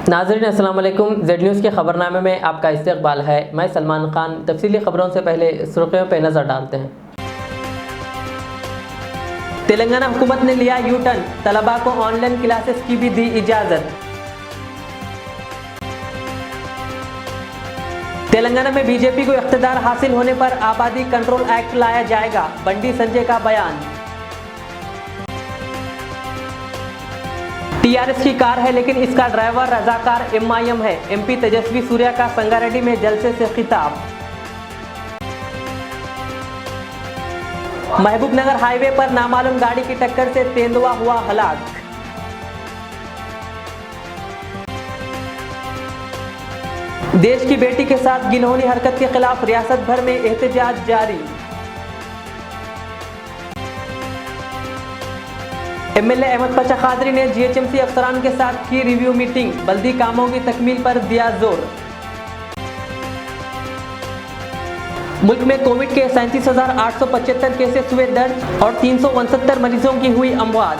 नाज़रीन अस्सलाम वालेकुम। जेड न्यूज़ के खबरनामे में आपका इस्तकबाल है। मैं सलमान खान। तफसीली खबरों से पहले सुर्खियों पर नज़र डालते हैं। तेलंगाना हुकूमत ने लिया यू टर्न, तलबा को ऑनलाइन क्लासेस की भी दी इजाज़त। तेलंगाना में बीजेपी को इख्तिदार हासिल होने पर आबादी कंट्रोल एक्ट लाया जाएगा, बंडी संजय का बयान। टीआरएस की कार है लेकिन इसका ड्राइवर रजाकार एमआईएम है, एमपी तेजस्वी सूर्या का संगारेड्डी में जलसे से खिताब। महबूबनगर हाईवे पर नामालूम गाड़ी की टक्कर से तेंदुआ हुआ हलाक। देश की बेटी के साथ घिनौनी हरकत के खिलाफ रियासत भर में एहतजाज जारी। एमएलए अहमद पाशा कादरी ने जीएचएमसी अफसरान के साथ की रिव्यू मीटिंग, बल्दी कामों की तकमील पर दिया जोर। मुल्क में कोविड के 37,875 केसेस हुए दर्ज और 369 मरीजों की हुई अमवात।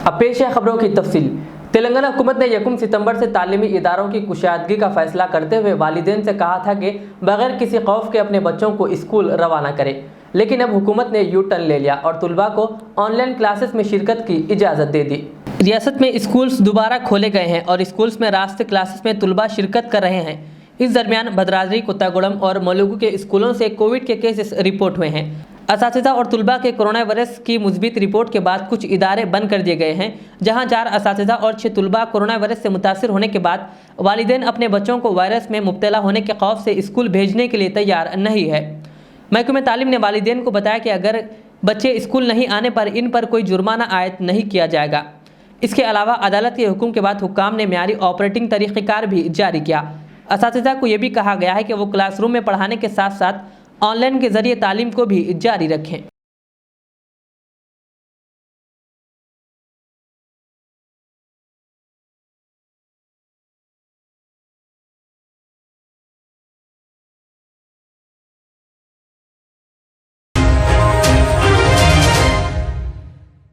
अब पेश है खबरों की तफसील। तेलंगाना हुकूमत ने 1 सितंबर से तालीमी इदारों की कुशादगी का फैसला करते हुए वालिदैन से कहा था कि बगैर किसी खौफ के अपने बच्चों को स्कूल रवाना करें, लेकिन अब हुकूमत ने यू टर्न ले लिया और तलबा को ऑनलाइन क्लासेस में शिरकत की इजाज़त दे दी। रियासत में स्कूल्स दोबारा खोले गए हैं और स्कूल्स में रास्ते क्लासेस में तलबा शिरकत कर रहे हैं। इस दरमियान भद्राद्री, कुत्तागुड़म और मलुगु के स्कूलों से कोविड के केसेस रिपोर्ट हुए हैं। असातिज़ा और तलबा के कोरोना वायरस की मुस्बित रिपोर्ट के बाद कुछ इदारे बंद कर दिए गए हैं, जहां 4 असातिज़ा और 6 तलबा कोरोना वायरस से मुतासिर होने के बाद वालिदैन अपने बच्चों को वायरस में मुब्तला होने के खौफ से स्कूल भेजने के लिए तैयार नहीं है। महकमा तालीम ने वालिदैन को बताया कि अगर बच्चे स्कूल नहीं आने पर इन पर कोई जुर्माना आयद नहीं किया जाएगा। इसके अलावा अदालत के हुक्म के बाद हुक्काम ने म्यारी ऑपरेटिंग तरीक़ेकार भी जारी किया। असातिज़ा को यह भी कहा गया है कि वो क्लासरूम में पढ़ाने के साथ साथ ऑनलाइन के जरिए तालीम को भी जारी रखें।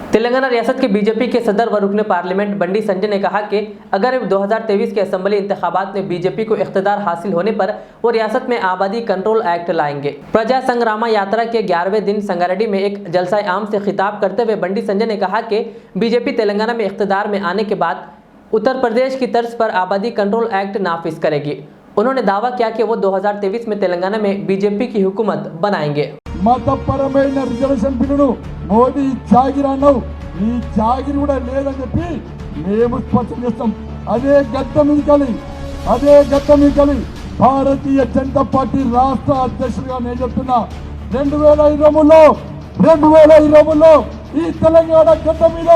तेलंगाना रियासत के बीजेपी के सदर व रुकन पार्लियामेंट बंडी संजय ने कहा कि अगर 2023 के असम्बली इंतखाबात में बीजेपी को इख्तिदार हासिल होने पर वो रियासत में आबादी कंट्रोल एक्ट लाएंगे। प्रजा संग्रामा यात्रा के 11वें दिन संगारेड्डी में एक जलसा आम से खिताब करते हुए बंडी संजय ने कहा कि बीजेपी तेलंगाना में इख्तिदार में आने के बाद उत्तर प्रदेश की तर्ज पर आबादी कंट्रोल एक्ट नाफिज करेगी। उन्होंने दावा किया कि वो 2023 में तेलंगाना में बीजेपी की हुकूमत बनाएंगे। మతపరమైన రిజర్వేషన్ బిల్లును మోదీ జాగిరి అన్నావు, ఈ జాగిరి కూడా లేదని చెప్పి మేము స్పష్టం చేస్తాం. అదే గద్దె మీదకి భారతీయ జనతా పార్టీ రాష్ట్ర అధ్యక్షుడిగా నేను చెప్తున్నా, 2023లో ఈ తెలంగాణ గద్దె మీద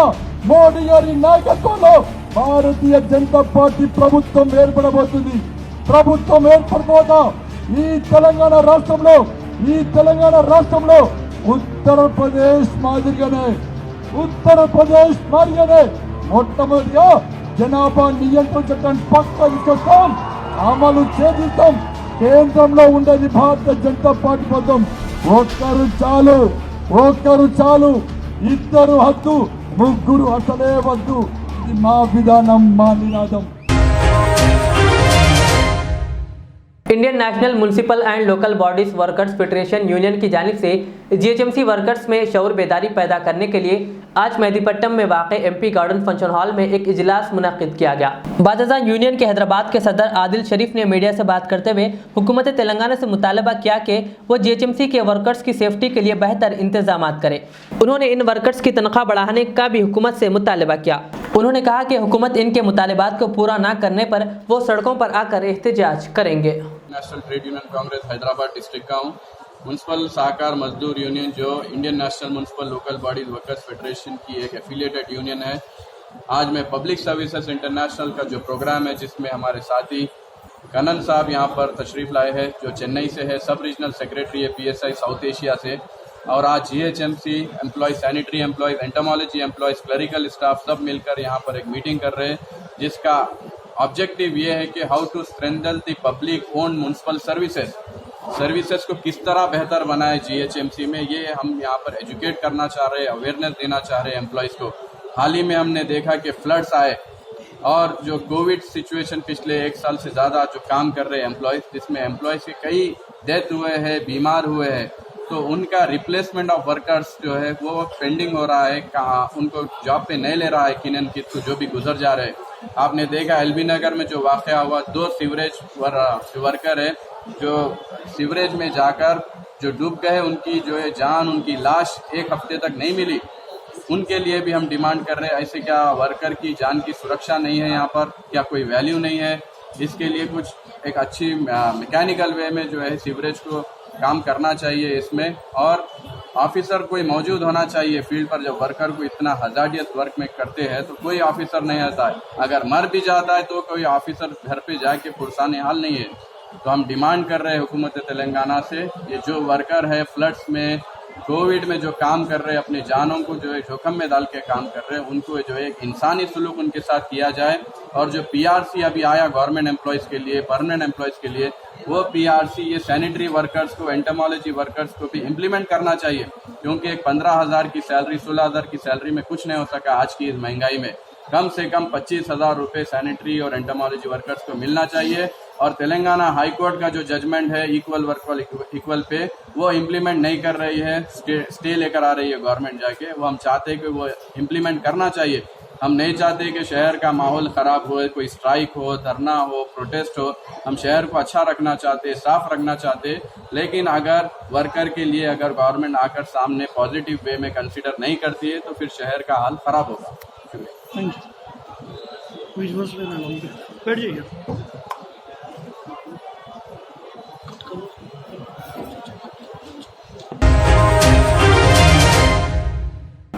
మోడీ గారి నాయకత్వంలో భారతీయ జనతా పార్టీ ప్రభుత్వం ఏర్పడబోతుంది. ప్రభుత్వం ఏర్పడిపోతా ఈ తెలంగాణ రాష్ట్రంలో ఉత్తరప్రదేశ్ మాదిరిగానే మొట్టమొదటిగా జనాభా నియంత్రణ చట్టాన్ని పక్కా తీసుకొస్తాం, అమలు చేస్తాం. కేంద్రంలో ఉండేది భారతీయ జనతా పార్టీ కోసం. ఒక్కరు చాలు, ఇద్దరు హద్దు, ముగ్గురు అసలే వద్దు. ఇది మా విధానం, మా నినాదం. Indian national municipal and local bodies workers federation union की जानिब से जीएचएमसी वर्कर्स में शऊर बेदारी पैदा करने के लिए आज मेहदीपट्टनम में वाक़ एमपी गार्डन फंक्शन हॉल में एक इजलास मुनक़िद किया गया। बादशाह यूनियन के हैदराबाद के सदर आदिल शरीफ ने मीडिया से बात करते हुए हुकूमत तेलंगाना से मुतालबा किया कि वो जीएचएमसी के वर्कर्स की सेफ्टी के लिए बेहतर इंतजाम करें। उन्होंने इन वर्कर्स की तनख्वाह बढ़ाने का भी हुकूमत से मुतालबा किया। उन्होंने कहा कि हुकूमत इनके मुतालबात को पूरा न करने पर वो सड़कों पर आकर एहतजाज करेंगे। National trade union Congress Hyderabad district का हूँ। म्यूनसिपल सहकार मजदूर यूनियन जो Indian national municipal local bodies workers federation की एक एफिलिएटेड यूनियन है। आज मैं पब्लिक सर्विसेज इंटरनेशनल का जो प्रोग्राम है जिसमें हमारे साथी कनन साहब यहाँ पर तशरीफ लाए हैं, जो चेन्नई से है, सब रीजनल सेक्रेटरी है पीएसआई साउथ एशिया से, और आज GHMC employees, sanitary employees, entomology employees, clerical staff सब मिलकर यहाँ पर एक मीटिंग कर रहे हैं, जिसका ऑब्जेक्टिव ये है कि how to strengthen the public own municipal services को किस तरह बेहतर बनाए जीएचएमसी में। ये हम यहाँ पर एजुकेट करना चाह रहे हैं, अवेयरनेस देना चाह रहे हैं एम्प्लॉयज को। हाल ही में हमने देखा कि फ्लड्स आए और जो कोविड सिचुएशन पिछले 1 साल से ज़्यादा जो काम कर रहे एम्प्लॉयज़, जिसमें एम्प्लॉयज़ के कई डेथ हुए हैं, बीमार हुए हैं, तो उनका रिप्लेसमेंट ऑफ वर्कर्स जो है वो पेंडिंग हो रहा है, उनको जॉब पे नहीं ले रहा है किन कित जो भी गुजर जा रहे हैं। आपने देखा एलबी नगर में जो वाक़या हुआ, 2 सीवरेज वर्कर है जो सीवरेज में जाकर जो डूब गए, उनकी जो है जान, उनकी लाश 1 हफ्ते तक नहीं मिली। उनके लिए भी हम डिमांड कर रहे हैं, ऐसे क्या वर्कर की जान की सुरक्षा नहीं है यहाँ पर, क्या कोई वैल्यू नहीं है? इसके लिए कुछ एक अच्छी मैकेनिकल वे में जो है सीवरेज को काम करना चाहिए इसमें, और ऑफिसर कोई मौजूद होना चाहिए फील्ड पर। जब वर्कर को इतना हजारियत वर्क में करते हैं तो कोई ऑफिसर नहीं आता है, अगर मर भी जाता है तो कोई ऑफिसर घर पे जाके पुरसाने हाल नहीं है। तो हम डिमांड कर रहे हैं हुकूमत तेलंगाना से, ये जो वर्कर है फ्लड्स में, कोविड में जो काम कर रहे हैं, अपने जानों को जो है जोखिम में डाल के काम कर रहे हैं, उनको जो है एक इंसानी सलूक उनके साथ किया जाए। और जो पीआरसी अभी आया गवर्नमेंट एम्प्लॉयज़ के लिए, परमानेंट एम्प्लॉयज़ के लिए, वो पीआरसी ये सैनिटरी वर्कर्स को, एंटोमोलॉजी वर्कर्स को भी इम्प्लीमेंट करना चाहिए, क्योंकि एक 15,000 की सैलरी, 16,000 की सैलरी में कुछ नहीं हो सका आज की इस महंगाई में। कम से कम 25,000 रुपये सैनिटरी और एंटोमोलॉजी वर्कर्स को मिलना चाहिए। और तेलंगाना हाई कोर्ट का जो जजमेंट है इक्वल वर्क इक्वल पे, वो इम्प्लीमेंट नहीं कर रही है, स्टे लेकर आ रही है गवर्नमेंट जाके। वो हम चाहते हैं कि वो इम्प्लीमेंट करना चाहिए। हम नहीं चाहते कि शहर का माहौल ख़राब हो, कोई स्ट्राइक हो, धरना हो, प्रोटेस्ट हो। हम शहर को अच्छा रखना चाहते, साफ रखना चाहते, लेकिन अगर वर्कर के लिए अगर गवर्नमेंट आकर सामने पॉजिटिव वे में कंसिडर नहीं करती है तो फिर शहर का हाल ख़राब होगा। Thank you. बैठ जाइए।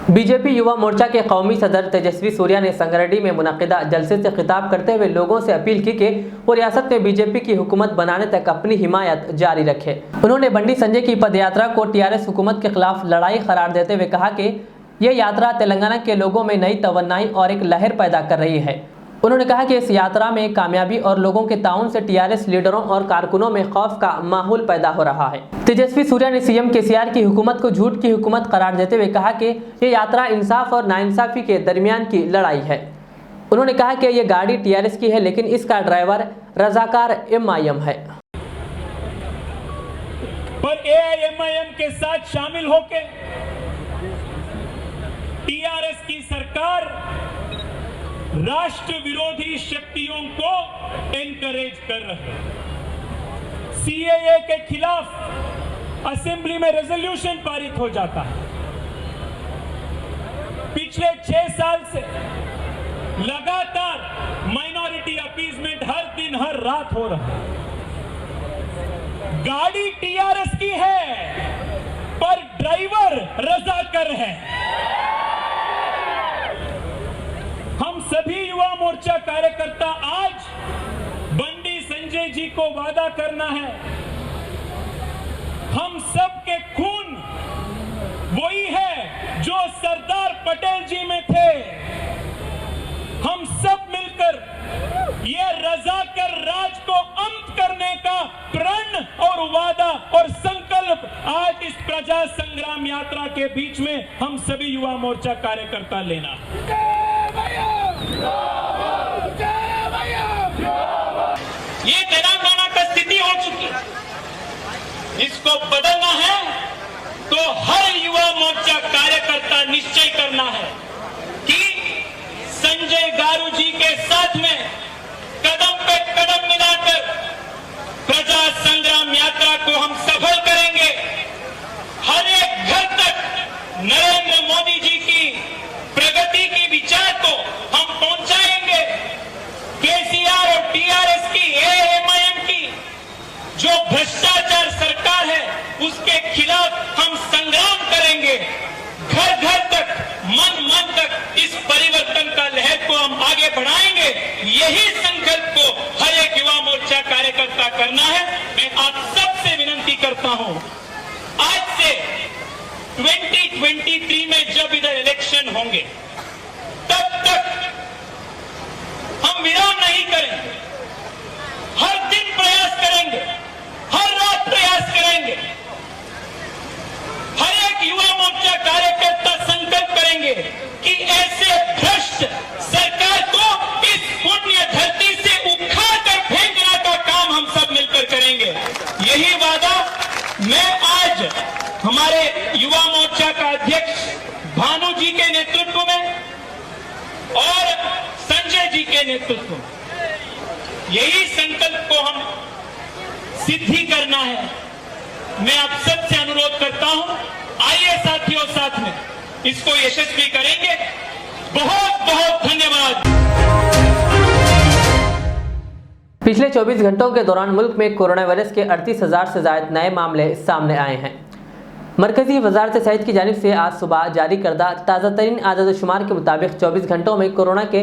बीजेपी युवा मोर्चा के कौमी सदर तेजस्वी सूर्या ने संगारेड्डी में मुनक़िदा जलसे से खिताब करते हुए लोगों से अपील की कि वो रियासत में बीजेपी की हुकूमत बनाने तक अपनी हिमायत जारी रखे। उन्होंने बंडी संजय की पदयात्रा को टीआरएस हुकूमत के खिलाफ लड़ाई करार देते हुए कहा कि यह यात्रा तेलंगाना के लोगों में नई तवन्नाई और एक लहर पैदा कर रही है। उन्होंने कहा कि इस यात्रा में कामयाबी और लोगों के ताउन से टीआरएस लीडरों और कारकुनों में खौफ का माहौल पैदा हो रहा है। तेजस्वी सूर्या ने सीएम केसीआर की हुकूमत को झूठ की हुकूमत करार देते हुए कहा कि ये यात्रा इंसाफ और नाइंसाफी के दरमियान की लड़ाई है। उन्होंने कहा कि ये गाड़ी टीआरएस की है, लेकिन इसका ड्राइवर रजाकार एमआईएम है। पर एआईएमआईएम के साथ शामिल होकर टीआरएस की सरकार राष्ट्र विरोधी शक्तियों को एनकरेज कर रहे हैं। सीएए के खिलाफ असेंबली में रेजोल्यूशन पारित हो जाता है। पिछले 6 साल से लगातार माइनॉरिटी अपीजमेंट हर दिन हर रात हो रहा है। गाड़ी टीआरएस की है पर ड्राइवर रजाकर है। हम सभी युवा मोर्चा कार्यकर्ता आज बंडी संजय जी को वादा करना है, हम सब के खून वही है जो सरदार पटेल जी में थे। हम सब मिलकर ये रजाकर राज को अंत करने का प्रण और वादा और संकल्प आज इस प्रजा संग्राम यात्रा के बीच में हम सभी युवा मोर्चा कार्यकर्ता लेना। ये तेलंगाना का स्थिति हो चुकी है, इसको बदलना है तो हर युवा मोर्चा कार्यकर्ता निश्चय करना है कि संजय गारू जी के साथ में कदम पे कदम मिलाकर प्रजा संग्राम यात्रा को हम सफल करेंगे। हर एक घर तक नरेंद्र मोदी जी की प्रगति के विचार को हम पहुंचाएंगे। केसीआर और टीआरएस की, एआईएमआईएम की जो भ्रष्टाचार सरकार है उसके खिलाफ हम संग्राम करेंगे। घर घर तक, मन मन तक इस परिवर्तन का लहर को हम आगे बढ़ाएंगे। यही संकल्प को हर एक युवा मोर्चा कार्यकर्ता करना है। मैं आप सबसे विनती करता हूं, आज से 2023 में जब इधर इलेक्शन होंगे तब तक हम विराम नहीं करेंगे। हर दिन प्रयास करेंगे, हर रात प्रयास करेंगे। हर एक युवा मोर्चा कार्यकर्ता संकल्प करेंगे कि ऐसे यही संकल्प को हम सिद्धि करना है। मैं आप सबसे अनुरोध करता हूं, आइए साथियों साथ में इसको यशस्वी करेंगे। बहुत बहुत धन्यवाद। पिछले 24 घंटों के दौरान मुल्क में कोरोना वायरस के 38,000 से ज्यादा नए मामले सामने आए हैं। मरकजी वजारत सेहत की जानिब से आज सुबह जारी करदा ताज़ा तरीन आदाद-ओ-शुमार के मुताबिक 24 घंटों में कोरोना के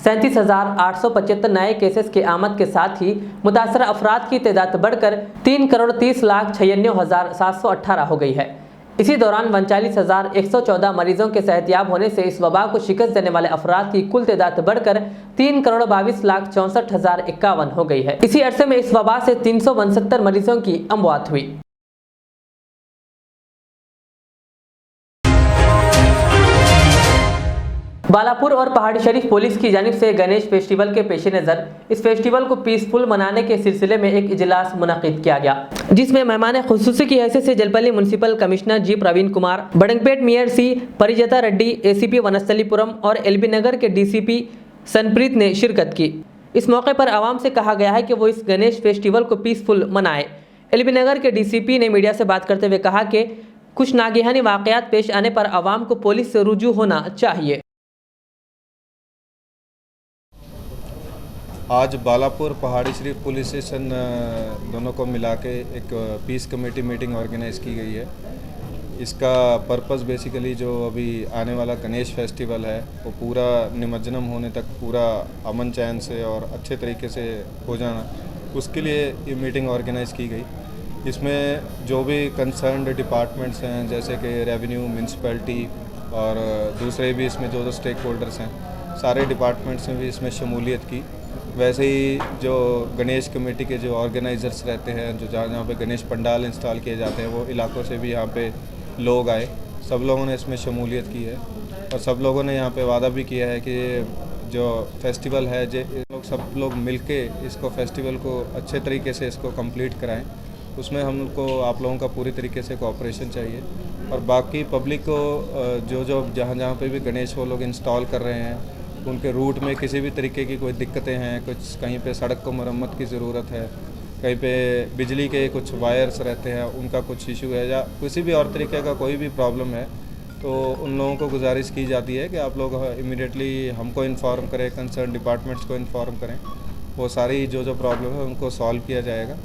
37,875 नए केसेस के आमद के साथ ही मुतासर अफराद की तादाद बढ़कर 3,30,96,718 हो गई है। इसी दौरान 39,114 मरीजों के सेहतयाब होने से इस वबा को शिकस्त देने वाले अफराद की कुल तादाद बढ़कर 3,22,64,051 हो गई है। इसी अरसे में इस वबा से 369 मरीजों की अमवात हुई। बालापुर और पहाड़ी शरीफ पुलिस की जानिब से गणेश फेस्टिवल के पेश नज़र इस फेस्टिवल को पीसफुल मनाने के सिलसिले में एक इजलास मुनक़िद किया गया, जिसमें मेहमान खुसूसी की हैसियत से जलपल्ली म्युनिसिपल कमिश्नर जी प्रवीण कुमार, बडंगपेट मेयर सी परिजता रेड्डी, ACP वनस्थलीपुरम और LB नगर के DCP सनप्रीत ने शिरकत की। इस मौके पर आवाम से कहा गया है कि वो इस गणेश फेस्टिवल को पीसफुल मनाए। LB नगर के DCP ने मीडिया से बात करते हुए कहा कि कुछ नागहानी वाक़यात पेश आने पर आवाम को पुलिस से रुजू होना चाहिए। आज बालापुर पहाड़ी शरीफ पुलिस स्टेशन दोनों को मिला के एक पीस कमेटी मीटिंग ऑर्गेनाइज की गई है। इसका पर्पस बेसिकली जो अभी आने वाला गणेश फेस्टिवल है वो पूरा निमज्जनम होने तक पूरा अमन चैन से और अच्छे तरीके से हो जाना, उसके लिए ये मीटिंग ऑर्गेनाइज की गई। इसमें जो भी कंसर्न्ड डिपार्टमेंट्स हैं जैसे कि रेवेन्यू, म्यूनसिपैलिटी और दूसरे भी इसमें जो स्टेक होल्डर्स हैं, सारे डिपार्टमेंट्स ने भी इसमें शमूलियत की। वैसे ही जो गणेश कमेटी के जो ऑर्गेनाइज़र्स रहते हैं, जो जहाँ पे गणेश पंडाल इंस्टॉल किए जाते हैं, वो इलाकों से भी यहाँ पे लोग आए, सब लोगों ने इसमें शमूलियत की है और सब लोगों ने यहाँ पे वादा भी किया है कि जो फेस्टिवल है सब लोग मिलके इसको फेस्टिवल को अच्छे तरीके से इसको कंप्लीट कराएं। उसमें हमको आप लोगों का पूरी तरीके से कोऑपरेशन चाहिए और बाकी पब्लिक को जो जहाँ पे भी गणेश वो लोग इंस्टॉल कर रहे हैं उनके रूट में किसी भी तरीके की कोई दिक्कतें हैं, कुछ कहीं पे सड़क को मरम्मत की ज़रूरत है, कहीं पे बिजली के कुछ वायर्स रहते हैं उनका कुछ इशू है या किसी भी और तरीके का कोई भी प्रॉब्लम है, तो उन लोगों को गुजारिश की जाती है कि आप लोग इमीडिएटली हमको इन्फॉर्म करें, कंसर्न डिपार्टमेंट्स को इन्फॉर्म करें। वो सारी जो प्रॉब्लम है उनको सॉल्व किया जाएगा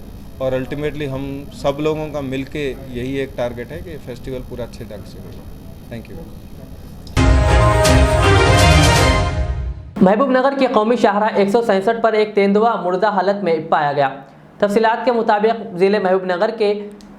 और अल्टीमेटली हम सब लोगों का मिलके यही एक टारगेट है कि फेस्टिवल पूरा अच्छे ढंग से हो। Thank you. महबूबनगर के कौमी शाहरा 167 पर एक तेंदुआ मुर्दा हालत में पाया गया। तफसीलात के मुताबिक ज़िले महबूबनगर के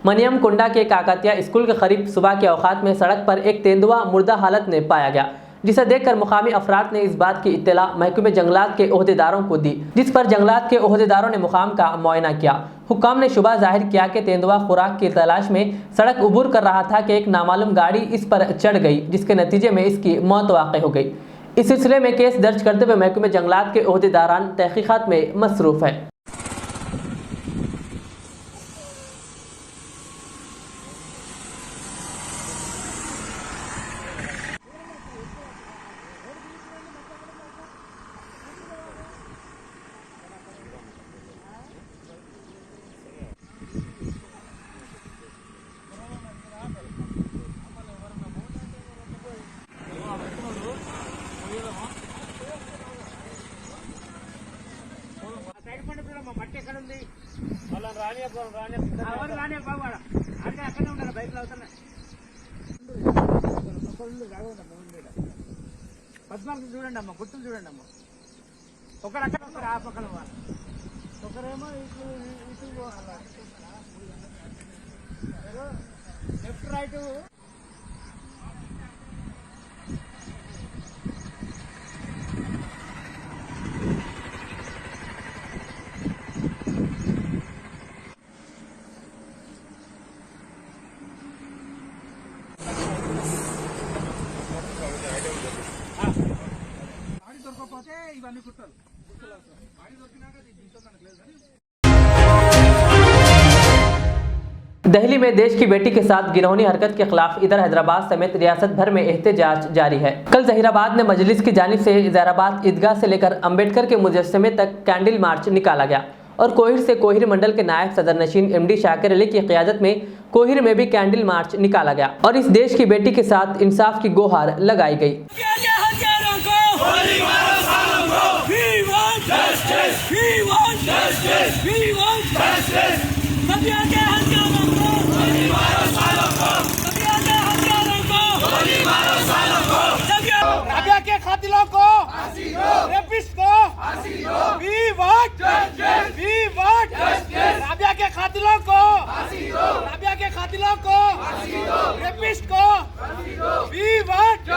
मनियम कुंडा के काकतिया स्कूल के करीब सुबह के औकात में सड़क पर एक तेंदुआ मुर्दा हालत में पाया गया, जिसे देखकर मुकामी अफराद ने इस बात की इत्तला महकमे जंगलात के ओहदेदारों को दी, जिस पर जंगलात के ओहदेदारों ने मुकाम का मुआयना किया। हुक्काम ने शुबा जाहिर किया कि तेंदुआ खुराक की तलाश में सड़क उबूर कर रहा था कि एक नामालूम गाड़ी इस पर चढ़ गई, जिसके नतीजे में इसकी मौत वाक़ हो गई। इस सिलसिले में केस दर्ज करते हुए महकमे जंगलात के ओहदेदारान तहकीकात में मसरूफ़ है। పద్నాలుగు చూడండి అమ్మ, గుర్తులు చూడండి అమ్మ. ఒకరు అక్కడ ఒకరు ఆ పక్కన ఒకరేమో ఇటు లెఫ్ట్ రైట్. ఇవన్నీ కుట్టాలి. दिल्ली में देश की बेटी के साथ घिनौनी हरकत के खिलाफ इधर हैदराबाद समेत रियासत भर में एहतजाज जारी है। कल जहीराबाद में मजलिस की जानिब से जहीराबाद ईदगाह से लेकर अंबेडकर के मुजस्समे तक कैंडल मार्च निकाला गया और कोहिर से कोहिर मंडल के नायब सदर नशीन MD शाकिर अली की क़ियादत में कोहिर में भी कैंडल मार्च निकाला गया और इस देश की बेटी के साथ इंसाफ की गुहार लगाई गई। राबिया के कातिलों को, रेपिस्ट को, वी वांट राबिया के कातिलों को, रेपिस्ट को, वी वांट।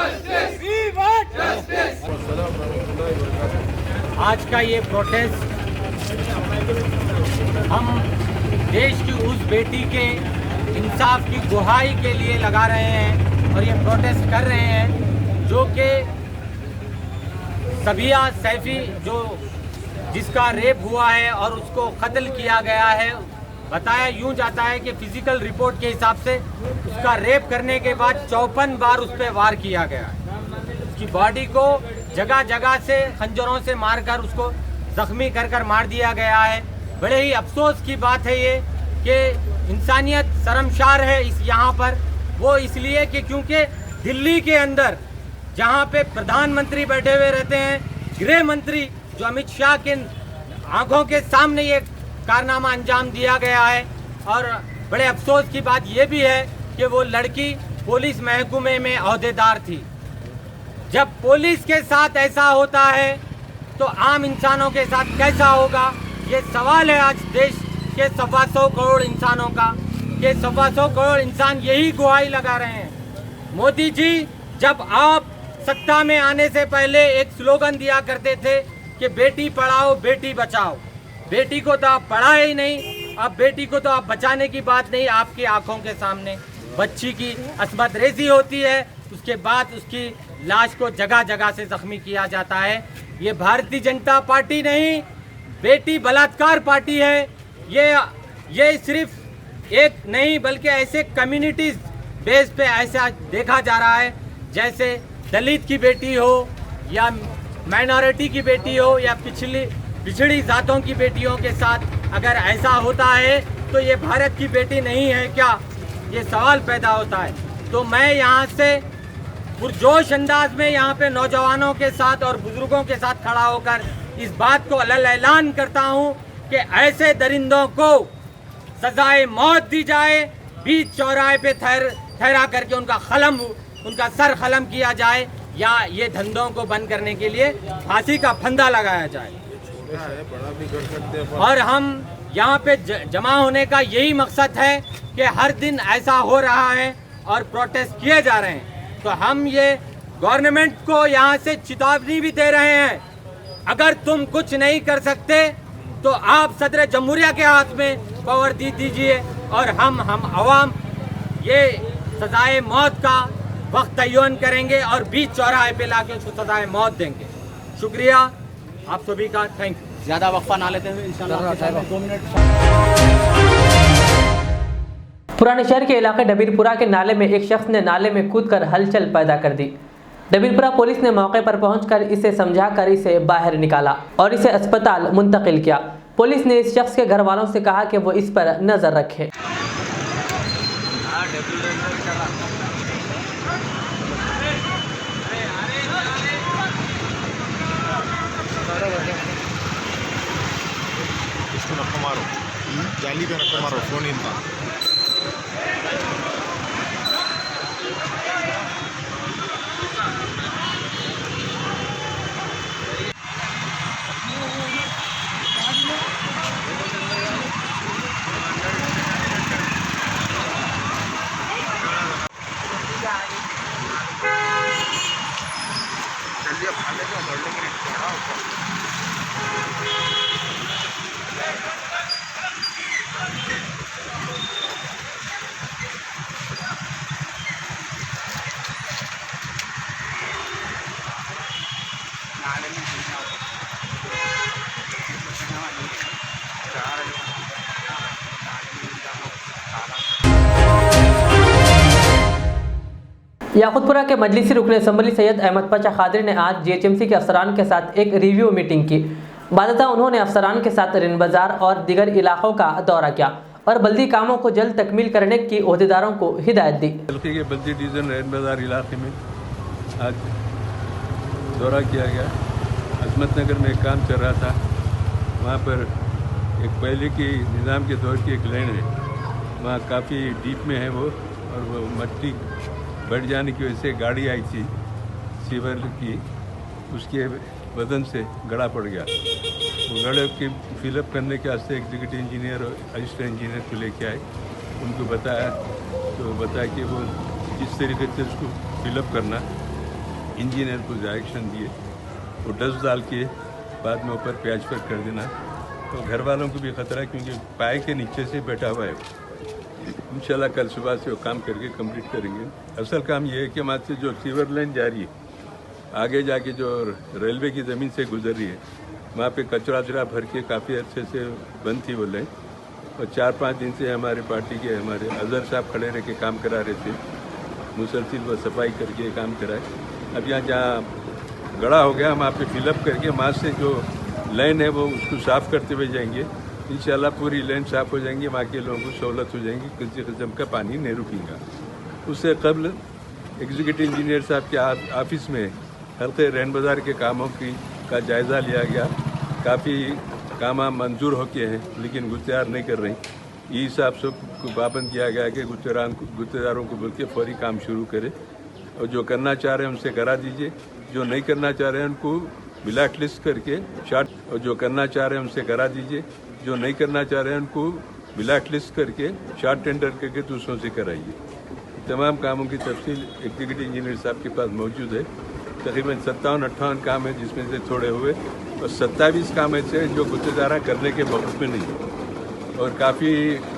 आज का ये प्रोटेस्ट हम देश की उस बेटी के इंसाफ की गुहाई के लिए लगा रहे हैं और ये प्रोटेस्ट कर रहे हैं जो कि सबिया सैफी जिसका रेप हुआ है और उसको कत्ल किया गया है। बताया यूं जाता है कि फिजिकल रिपोर्ट के हिसाब से उसका रेप करने के बाद 54 बार उस पर वार किया गया है। उसकी बॉडी को जगह जगह से खंजरों से मारकर उसको जख्मी कर मार दिया गया है। बड़े ही अफसोस की बात है ये कि इंसानियत शर्मसार है यहाँ पर। वो इसलिए कि क्योंकि दिल्ली के अंदर जहाँ पे प्रधानमंत्री बैठे हुए रहते हैं, गृह मंत्री जो अमित शाह के आंखों के सामने ये कारनामा अंजाम दिया गया है। और बड़े अफसोस की बात ये भी है कि वो लड़की पुलिस महकमे में ओहदेदार थी। जब पुलिस के साथ ऐसा होता है तो आम इंसानों के साथ कैसा होगा, ये सवाल है आज देश के 125 करोड़ इंसानों का। ये 125 करोड़ इंसान यही गुहाई लगा रहे हैं। मोदी जी जब आप सत्ता में आने से पहले एक स्लोगन दिया करते थे कि बेटी पढ़ाओ बेटी बचाओ। बेटी को तो आप पढ़ाए ही नहीं, अब बेटी को तो आप बचाने की बात नहीं। आपकी आंखों के सामने बच्ची की अस्मत रेजी होती है, उसके बाद उसकी लाश को जगह जगह से जख्मी किया जाता है। ये भारतीय जनता पार्टी नहीं, बेटी बलात्कार पार्टी है। ये सिर्फ एक नहीं बल्कि ऐसे कम्युनिटीज बेस पे ऐसा देखा जा रहा है जैसे दलित की बेटी हो या माइनॉरिटी की बेटी हो या पिछड़ी जातों की बेटियों के साथ अगर ऐसा होता है तो ये भारत की बेटी नहीं है क्या, ये सवाल पैदा होता है। तो मैं यहाँ से पुरजोश अंदाज में यहाँ पे नौजवानों के साथ और बुजुर्गों के साथ खड़ा होकर इस बात को ऐलान करता हूँ कि ऐसे दरिंदों को सजाए मौत दी जाए। बीच चौराहे पे ठहरा करके उनका सर खलम किया जाए या ये धंधों को बंद करने के लिए फांसी का फंदा लगाया जाए। और हम यहाँ पे जमा होने का यही मकसद है कि हर दिन ऐसा हो रहा है और प्रोटेस्ट किए जा रहे हैं। तो हम ये गवर्नमेंट को यहाँ से चेतावनी भी दे रहे हैं, अगर तुम कुछ नहीं कर सकते तो आप सदर जमहूरिया के हाथ में पावर दीजिए और हम अवाम ये सजाए मौत का वक्त तयन करेंगे और बीच चौराहे पे लाके उसको सजाए मौत देंगे। शुक्रिया आप सभी का, थैंक यू। ज्यादा वक्फा ना लेते हुए इंशाल्लाह 2 मिनट। पुराने शहर के इलाके डबीरपुरा के नाले में एक शख्स ने नाले में कूदकर हलचल पैदा कर दी। डबीरपुरा पुलिस ने मौके पर पहुंचकर इसे समझाकर इसे बाहर निकाला और इसे अस्पताल मुंतकिल किया। पुलिस ने इस शख्स के घर वालों से कहा कि वो इस पर नजर रखें। मारो जाली पे रख मारो फोन इनका। जल्दी भागने का दौड़ लेंगे याकुतपुरा के मजलिसी रुकन असम्बली सैयद अहमद पाशा खादरी ने आज जीएचएमसी के अफसरान के साथ एक रिव्यू मीटिंग की। बादता उन्होंने अफसरान के साथ रिन बाजार और दीगर इलाकों का दौरा किया और बल्दी कामों को जल्द तकमील करने की ओहदेदारों को हिदायत दी। हल्के के बल्दी डिवीज़न रिन बाजार इलाके में आज दौरा किया गया। अजमत नगर में एक काम चल रहा था, वहाँ पर एक पहले की निज़ाम के दौर की एक लाइन है, वहाँ काफ़ी डीप में है वो, और वो मट्टी बढ़ जाने की वजह से गाड़ी आई थी सीवर की, उसके वजन से गड़ा पड़ गया। वो गड़े की फिलअप करने के वास्ते एग्जीक्यूटिव इंजीनियर और असिस्टेंट इंजीनियर को लेके आए, उनको बताया तो बताया कि वो जिस तरीके से उसको फिलअप करना, इंजीनियर को डायरेक्शन दिए, वो डस्ट डाल के बाद में ऊपर प्याज पर कर देना। तो घर वालों को भी ख़तरा है क्योंकि पाए के नीचे से बैठा हुआ है। इंशाल्लाह कल सुबह से वो काम करके कंप्लीट करेंगे। असल काम ये है कि वहाँ से जो सीवर लाइन जा रही है, आगे जाके जो रेलवे की ज़मीन से गुजर रही है, वहाँ पे कचरा भर के काफ़ी अच्छे से बंद थी वो लाइन, और 4-5 दिन से हमारे पार्टी के हमारे अजहर साहब खड़े रह के काम करा रहे थे, मुसलसिल वो सफाई करके काम कराए। अब यहाँ जहाँ गड़ा हो गया, वहाँ पे फिलअप करके वहाँ से जो लाइन है वो उसको साफ़ करते हुए जाएंगे। इंशाल्लाह पूरी लाइन साफ़ हो जाएंगी, वहाँ के लोगों को सहूलत हो जाएंगी, किसी किस्म का पानी नहीं रुकेगा। उससे कबल एग्जीक्यूटिव इंजीनियर साहब के ऑफिस में हल्के रैन बाज़ार के कामों का जायज़ा लिया गया। काफ़ी काम मंजूर होके हैं लेकिन गुत्तेदार नहीं कर रही। ये हिसाब से को पाबंद किया गया कि गुत्तेदारों को बोल के फौरी काम शुरू करें, और जो करना चाह रहे हैं उनसे करा दीजिए, जो नहीं करना चाह रहे हैं उनको ब्लैक लिस्ट करके शार्ट, और जो करना चाह रहे हैं उनसे करा दीजिए, जो नहीं करना चाह रहे हैं उनको ब्लैक लिस्ट करके शार्ट टेंडर करके दूसरों से कराइए। तमाम कामों की तफसील एग्जीक्यूटिव इंजीनियर साहब के पास मौजूद है। तकरीबन 57-58 काम है जिसमें से थोड़े हुए, और 27 काम ऐसे हैं जो गुत्तेदारा करने के मौक़िफ़ में नहीं, और काफ़ी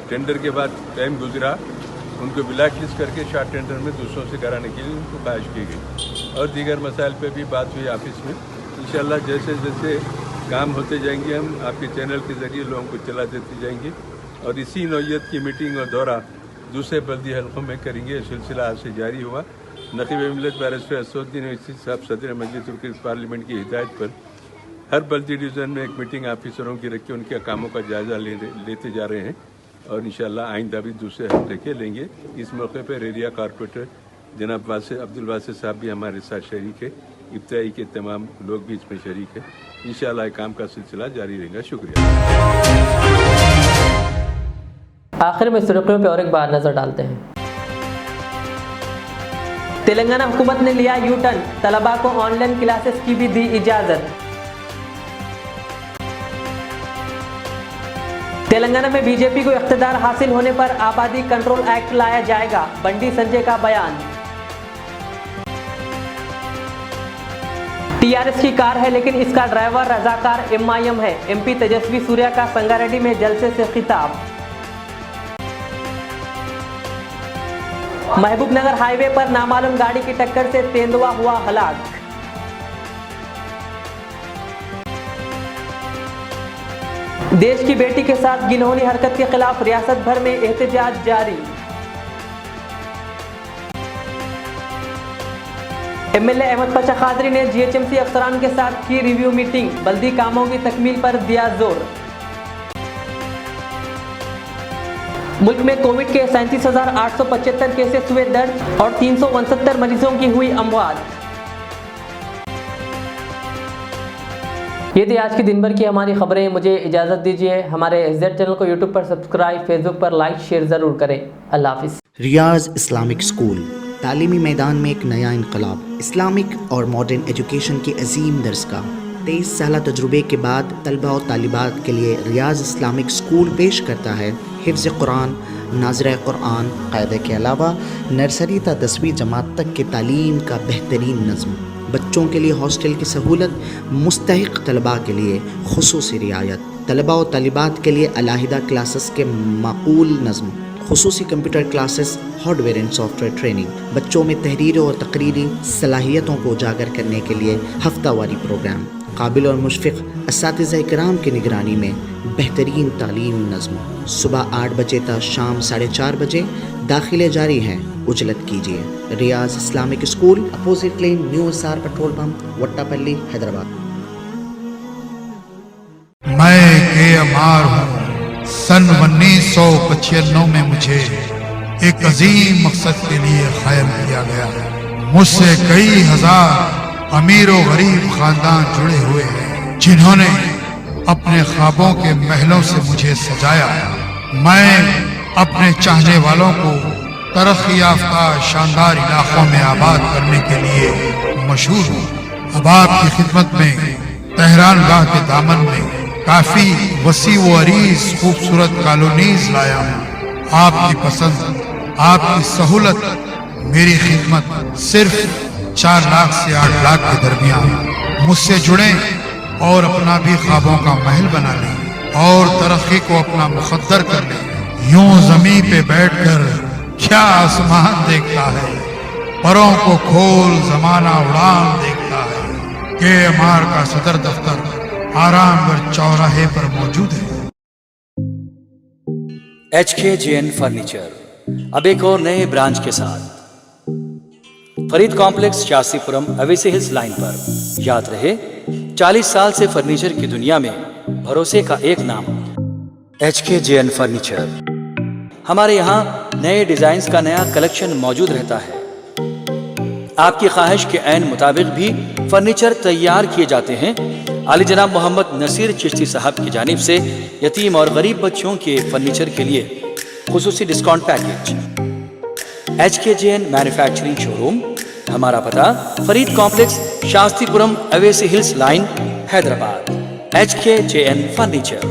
टेंडर के बाद टाइम गुजरा, उनको ब्लैक लिस्ट करके शार्ट टेंडर में दूसरों से कराने के लिए उनको ख्वाहिश की गई। और दीगर मसाइल पे भी बात हुई ऑफिस में। इंशाल्लाह जैसे जैसे काम होते जाएंगे हम आपके चैनल के ज़रिए लोगों को चला देते जाएंगे, और इसी नौइयत की मीटिंग और दौरा दूसरे बल्दी हल्कों में करेंगे। सिलसिला आज से जारी हुआ। नक़ीब मिल्लत बैरिस्टर असदुद्दीन ओवैसी साहब सदर मजलिस उर्किल पार्लियामेंट की हिदायत पर हर बल्दी डिवीज़न में एक मीटिंग ऑफिसरों की रख के उनके कामों का जायज़ा लेते जा रहे हैं, और इंशाल्लाह आइंदा भी दूसरे हफ्ते के लेंगे। इस मौके पर एरिया कॉरपोरेटर जनाब अब्दुल वासिफ साहब भी हमारे साथ शरीक है, इब्तदाई के तमाम लोग भी इसमें शरीक है। इंशाल्लाह काम का सिलसिला जारी रहेगा। शुक्रिया। आखिर में सुर्खियों पर और एक बार नजर डालते हैं। तेलंगाना हुकूमत ने लिया यू टर्न, तलबा को ऑनलाइन क्लासेस की भी दी इजाजत। तेलंगाना में बीजेपी को इख्तिदार हासिल होने पर आबादी कंट्रोल एक्ट लाया जाएगा, बंडी संजय का बयान। टीआरएस की कार है लेकिन इसका ड्राइवर रजाकार एमआईएम है, एमपी तेजस्वी सूर्या का संगारेड्डी में जलसे से खिताब। महबूबनगर हाईवे पर नामालूम गाड़ी की टक्कर से तेंदुआ हुआ हलाक। देश की बेटी के साथ घिनौनी हरकत के खिलाफ रियासत भर में एहतजाज जारी। एमएलए अहमद पाशा खादरी ने जीएचएमसी अफसरान के साथ की रिव्यू मीटिंग, बल्दी कामों की तकमील पर दिया जोर। मुल्क में कोविड के 37,875 केसेस हुए दर्ज और 369 मरीजों की हुई अमवात। ये थी आज की दिन भर की हमारी खबरें। मुझे इजाज़त दीजिए। हमारे एसजेड चैनल को यूट्यूब पर सब्सक्राइब, फेसबुक पर लाइक शेयर ज़रूर करें। अल्लाह हाफिज़। रियाज इस्लामिक स्कूल तालीमी मैदान में एक नया इनकलाब। इस्लामिक और मॉडर्न एजुकेशन की अजीम दरसगाह। 23 साल तजुर्बे के बाद तलबा और तालिबात के लिए रियाज इस्लामिक स्कूल पेश करता है हिफ्ज़ कुरान, नाज़िरा कुरान, क़ायदे के अलावा नर्सरी ता 10वीं जमात तक की तालीम का बेहतरीन नज़्म। बच्चों के लिए हॉस्टल की सहूलत, मुस्तहिक़ तलबा के लिए खुसूसी रियायत, तलबा और तालिबात के लिए अलहदा क्लासेस के माकूल नज़्म, खुसूसी computer classes, hardware and software training. बच्चों में तहरीर और तकरीरी सलाहियतों को उजागर करने के लिए हफ्तावारी प्रोग्राम। काबिल और मुशफ़िक़ असातिज़ा किराम की निगरानी में बेहतरीन तालीम नज़्म। सुबह 8 बजे तक शाम 4:30 बजे दाखिले जारी हैं, उजलत कीजिए। Riyaz Islamic school, opposite lane, new SR petrol pump, Vattepally, Hyderabad. मैं के.एम.आर हूँ। सन 1995 में मुझे एक अजीम मकसद के लिए क़ायम किया गया। मुझसे कई हजार अमीर और गरीब खानदान जुड़े हुए हैं, जिन्होंने अपने ख्वाबों के महलों से मुझे सजाया। मैं अपने चाहने वालों को तरक्की याफ्ता शानदार इलाकों में आबाद करने के लिए मशहूर हूँ। अब आपकी खिदमत में तेहरान गाह के दामन में काफी वसी व अरीज खूबसूरत कॉलोनीज लाया हूँ। आपकी पसंद, आपकी सहूलत, मेरी खिदमत सिर्फ 4 लाख से 8 लाख के दरमियान। मुझसे जुड़े और अपना भी ख्वाबों का महल बना लें और तरक्की को अपना मुकद्दर कर लें। यूं जमीन पे बैठकर क्या आसमान देखता है, परों को खोल जमाना उड़ान देखता है। के.एम.आर का सदर दफ्तर आरामगढ़ चौराहे पर मौजूद है। HKJN फर्नीचर अब एक और नए ब्रांच के साथ Farid complex, Shastripuram, Owaisi hills line पर। याद रहे, 40 साल से फर्नीचर की दुनिया में भरोसे का एक नाम HKJN फर्नीचर। हमारे यहाँ नए डिजाइन्स का नया कलेक्शन मौजूद रहता है। आपकी ख्वाहिश के ऐन मुताबिक भी फर्नीचर तैयार किए जाते हैं। आली जनाब मोहम्मद नसीर चिश्ती साहब की जानिब से यतीम और गरीब बच्चों के फर्नीचर के लिए खुसूसी discount package. HKJN manufacturing showroom, हमारा पता Farid complex, Shastripuram, Owaisi hills line, Hyderabad. HKJN furniture.